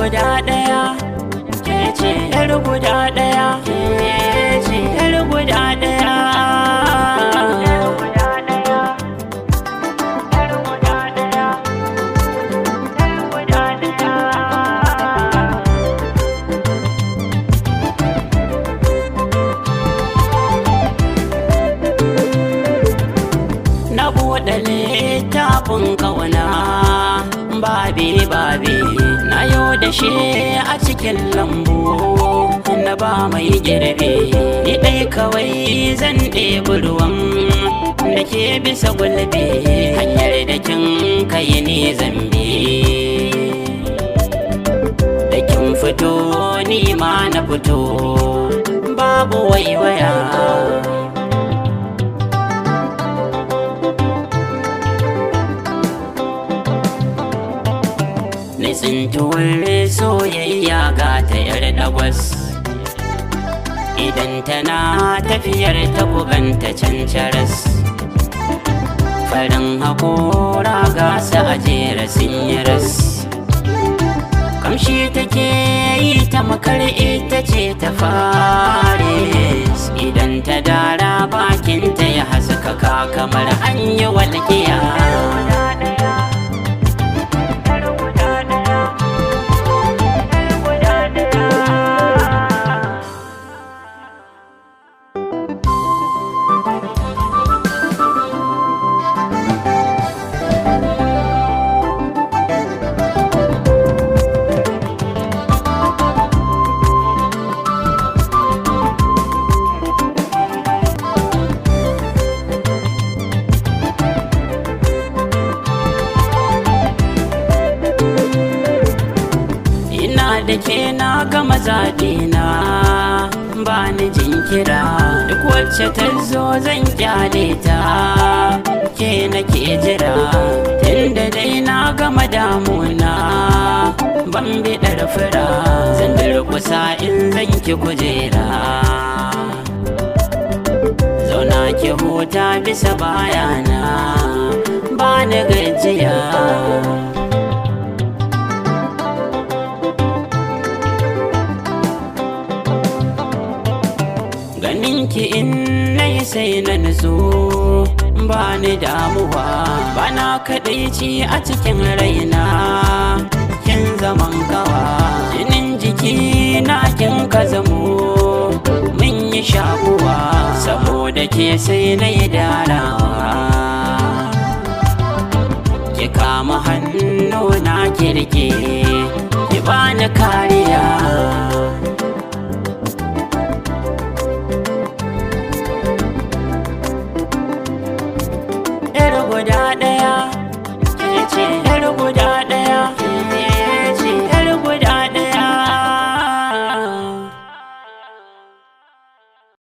guda ɗaya, ke ce yar guda ɗaya, ke ce yar guda ɗaya. Na buɗe littafin ƙauna babi na yau da shi a cikin lambu na ba mai girbe. Ni ɗai kawai zan ɗebi ruwan da ke bisa gulbe, hanyar da kin kai ne zambe. Da kin fito ni ma na fito babu waiwaya. Tsintuwar soyayya ga ta yar dagwas, idan tana tafiyar ta kuganta cancaras. Farin haƙora gasa a jera sun yi ras, kamshi take yi ta makar ita ce ta faris. Idan ta dara bakinta ya haskaka kamar an yi walƙiya. Da ke na gama zaɓina ba ni jinkira, duk wacce ta zo zan kyale ta, ke nake jira. Tunda dai na gama damuna ban biɗar fura, zan durƙusa in zan ki kujera. Zauna ki huta bisa bayana ba ni gajiya. Ganinki in nayi sai na nutsu ba ni damuwa, bana kaɗaici a cikin raina, kin zaman gawa. Jinin jiki na kin ka zamo mun yi shakuwa, saboda ke sai na yi darawa. Ki kama hannu na kirke, ki bani kariya. Guda ɗaya, ke ce